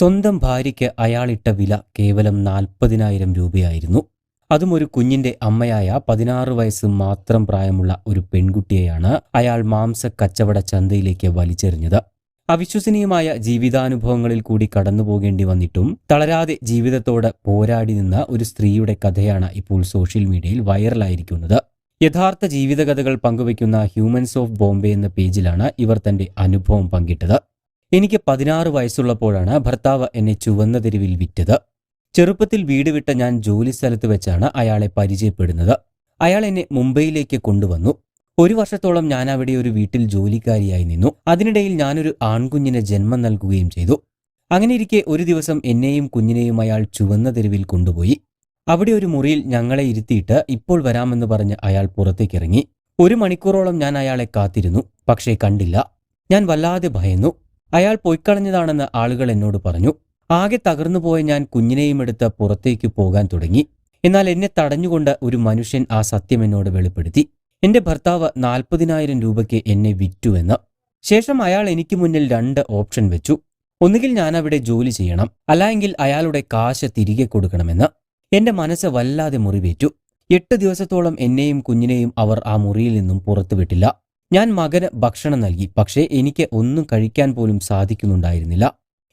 സ്വന്തം ഭാര്യയ്ക്ക് അയാളിട്ട വില കേവലം 40,000 രൂപയായിരുന്നു. അതും ഒരു കുഞ്ഞിന്റെ അമ്മയായ 16 വയസ്സ് മാത്രം പ്രായമുള്ള ഒരു പെൺകുട്ടിയെയാണ് അയാൾ മാംസക്കച്ചവട ചന്തയിലേക്ക് വലിച്ചെറിഞ്ഞത്. അവിശ്വസനീയമായ ജീവിതാനുഭവങ്ങളിൽ കൂടി കടന്നുപോകേണ്ടി വന്നിട്ടും തളരാതെ ജീവിതത്തോട് പോരാടി നിന്ന ഒരു സ്ത്രീയുടെ കഥയാണ് ഇപ്പോൾ സോഷ്യൽ മീഡിയയിൽ വൈറലായിരിക്കുന്നത്. യഥാർത്ഥ ജീവിതകഥകൾ പങ്കുവയ്ക്കുന്ന ഹ്യൂമൻസ് ഓഫ് ബോംബെ എന്ന പേജിലാണ് ഇവർ തന്റെ അനുഭവം പങ്കിട്ടത്. എനിക്ക് 16 വയസ്സുള്ളപ്പോഴാണ് ഭർത്താവ് എന്നെ ചുവന്ന തെരുവിൽ വിറ്റത്. ചെറുപ്പത്തിൽ വീട് വിട്ട ഞാൻ ജോലി സ്ഥലത്ത് വെച്ചാണ് അയാളെ പരിചയപ്പെടുന്നത്. അയാൾ എന്നെ മുംബൈയിലേക്ക് കൊണ്ടുവന്നു. 1 വർഷത്തോളം ഞാൻ അവിടെ ഒരു വീട്ടിൽ ജോലിക്കാരിയായി നിന്നു. അതിനിടയിൽ ഞാനൊരു ആൺകുഞ്ഞിന് ജന്മം നൽകുകയും ചെയ്തു. അങ്ങനെയിരിക്കെ ഒരു ദിവസം എന്നെയും കുഞ്ഞിനെയും അയാൾ ചുവന്ന തെരുവിൽ കൊണ്ടുപോയി. അവിടെ ഒരു മുറിയിൽ ഞങ്ങളെ ഇരുത്തിയിട്ട് ഇപ്പോൾ വരാമെന്ന് പറഞ്ഞ് അയാൾ പുറത്തേക്കിറങ്ങി. 1 മണിക്കൂറോളം ഞാൻ അയാളെ കാത്തിരുന്നു. പക്ഷേ കണ്ടില്ല. ഞാൻ വല്ലാതെ ഭയന്നു. അയാൾ പൊയ്ക്കളഞ്ഞതാണെന്ന് ആളുകൾ എന്നോട് പറഞ്ഞു. ആകെ തകർന്നുപോയ ഞാൻ കുഞ്ഞിനെയും എടുത്ത് പുറത്തേക്ക് പോകാൻ തുടങ്ങി. എന്നാൽ എന്നെ തടഞ്ഞുകൊണ്ട് ഒരു മനുഷ്യൻ ആ സത്യം എന്നോട് വെളിപ്പെടുത്തി. എന്റെ ഭർത്താവ് 40,000 രൂപയ്ക്ക് എന്നെ വിറ്റുവെന്ന്. ശേഷം അയാൾ എനിക്ക് മുന്നിൽ 2 ഓപ്ഷൻ വെച്ചു. ഒന്നുകിൽ ഞാൻ അവിടെ ജോലി ചെയ്യണം, അല്ലെങ്കിൽ അയാളുടെ കാശ് തിരികെ കൊടുക്കണമെന്ന്. എന്റെ മനസ്സ് വല്ലാതെ മുറിവേറ്റു. 8 ദിവസത്തോളം എന്നെയും കുഞ്ഞിനെയും അവർ ആ മുറിയിൽ നിന്നും പുറത്തുവിട്ടില്ല. ഞാൻ മകന് ഭക്ഷണം നൽകി. പക്ഷേ എനിക്ക് ഒന്നും കഴിക്കാൻ പോലും സാധിക്കുന്നുണ്ടായിരുന്നില്ല.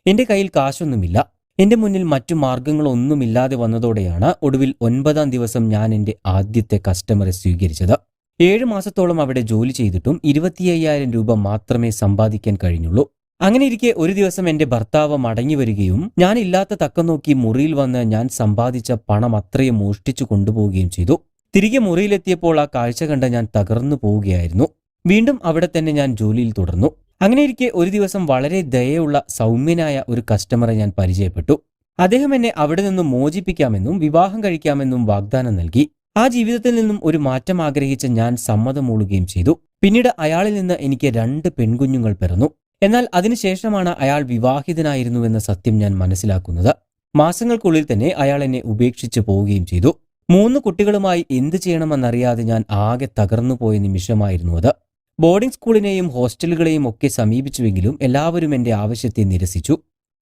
എന്റെ കയ്യിൽ കാശൊന്നുമില്ല. എന്റെ മുന്നിൽ മറ്റു മാർഗങ്ങളൊന്നുമില്ലാതെ വന്നതോടെയാണ് ഒടുവിൽ 9-ാം ദിവസം ഞാൻ എന്റെ ആദ്യത്തെ കസ്റ്റമറെ സ്വീകരിച്ചത്. 7 മാസത്തോളം അവിടെ ജോലി ചെയ്തിട്ടും 25,000 രൂപ മാത്രമേ സമ്പാദിക്കാൻ കഴിഞ്ഞുള്ളൂ. അങ്ങനെയിരിക്കെ ഒരു ദിവസം എന്റെ ഭർത്താവ് മടങ്ങി വരികയും ഞാനില്ലാത്ത തക്കം നോക്കി മുറിയിൽ വന്ന് ഞാൻ സമ്പാദിച്ച പണം അത്രയും മോഷ്ടിച്ചു കൊണ്ടുപോവുകയും ചെയ്തു. തിരികെ മുറിയിലെത്തിയപ്പോൾ ആ കാഴ്ച കണ്ട് ഞാൻ തകർന്നു പോവുകയായിരുന്നു. വീണ്ടും അവിടെ തന്നെ ഞാൻ ജോലിയിൽ തുടർന്നു. അങ്ങനെയിരിക്കെ ഒരു ദിവസം വളരെ ദയയുള്ള സൗമ്യനായ ഒരു കസ്റ്റമറെ ഞാൻ പരിചയപ്പെട്ടു. അദ്ദേഹം എന്നെ അവിടെ നിന്നും മോചിപ്പിക്കാമെന്നും വിവാഹം കഴിക്കാമെന്നും വാഗ്ദാനം നൽകി. ആ ജീവിതത്തിൽ നിന്നും ഒരു മാറ്റം ആഗ്രഹിച്ച ഞാൻ സമ്മതം മൂളുകയും ചെയ്തു. പിന്നീട് അയാളിൽ നിന്ന് എനിക്ക് 2 പെൺകുഞ്ഞുങ്ങൾ പിറന്നു. എന്നാൽ അതിനുശേഷമാണ് അയാൾ വിവാഹിതനായിരുന്നുവെന്ന സത്യം ഞാൻ മനസ്സിലാക്കുന്നത്. മാസങ്ങൾക്കുള്ളിൽ തന്നെ അയാൾ എന്നെ ഉപേക്ഷിച്ചു പോവുകയും ചെയ്തു. 3 കുട്ടികളുമായി എന്തു ചെയ്യണമെന്നറിയാതെ ഞാൻ ആകെ തകർന്നുപോയ നിമിഷമായിരുന്നു അത്. ബോർഡിംഗ് സ്കൂളിനെയും ഹോസ്റ്റലുകളെയും ഒക്കെ സമീപിച്ചുവെങ്കിലും എല്ലാവരും എന്റെ ആവശ്യത്തെ നിരസിച്ചു.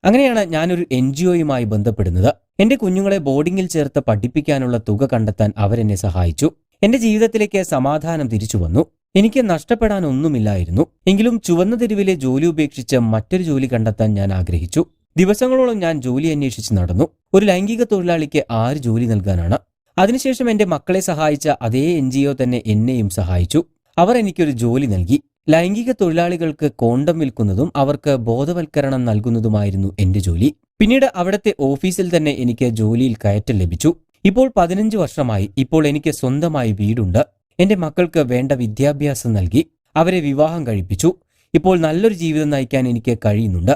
അങ്ങനെയാണ് ഞാനൊരു NGOയുമായി ബന്ധപ്പെടുന്നത്. എന്റെ കുഞ്ഞുങ്ങളെ ബോർഡിംഗിൽ ചേർത്ത് പഠിപ്പിക്കാനുള്ള തുക കണ്ടെത്താൻ അവരെന്നെ സഹായിച്ചു. എന്റെ ജീവിതത്തിലേക്ക് സമാധാനം തിരിച്ചു വന്നു. എനിക്ക് നഷ്ടപ്പെടാൻ ഒന്നുമില്ലായിരുന്നു. എങ്കിലും ചുവന്ന തെരുവിലെ ജോലി ഉപേക്ഷിച്ച് മറ്റൊരു ജോലി കണ്ടെത്താൻ ഞാൻ ആഗ്രഹിച്ചു. ദിവസങ്ങളോളം ഞാൻ ജോലി അന്വേഷിച്ച് നടന്നു. ഒരു ലൈംഗിക തൊഴിലാളിക്ക് 6 ജോലി നൽകാനാണ്. അതിനുശേഷം എന്റെ മക്കളെ സഹായിച്ച അതേ NGO തന്നെ എന്നെയും സഹായിച്ചു. അവർ എനിക്കൊരു ജോലി നൽകി. ലൈംഗിക തൊഴിലാളികൾക്ക് കോണ്ടം വിൽക്കുന്നതും അവർക്ക് ബോധവൽക്കരണം നൽകുന്നതുമായിരുന്നു എന്റെ ജോലി. പിന്നീട് അവിടുത്തെ ഓഫീസിൽ തന്നെ എനിക്ക് ജോലിയിൽ കയറ്റം ലഭിച്ചു. ഇപ്പോൾ 15 വർഷമായി. ഇപ്പോൾ എനിക്ക് സ്വന്തമായി വീടുണ്ട്. എന്റെ മക്കൾക്ക് വേണ്ട വിദ്യാഭ്യാസം നൽകി. അവരെ വിവാഹം കഴിപ്പിച്ചു. ഇപ്പോൾ നല്ലൊരു ജീവിതം നയിക്കാൻ എനിക്ക് കഴിയുന്നുണ്ട്.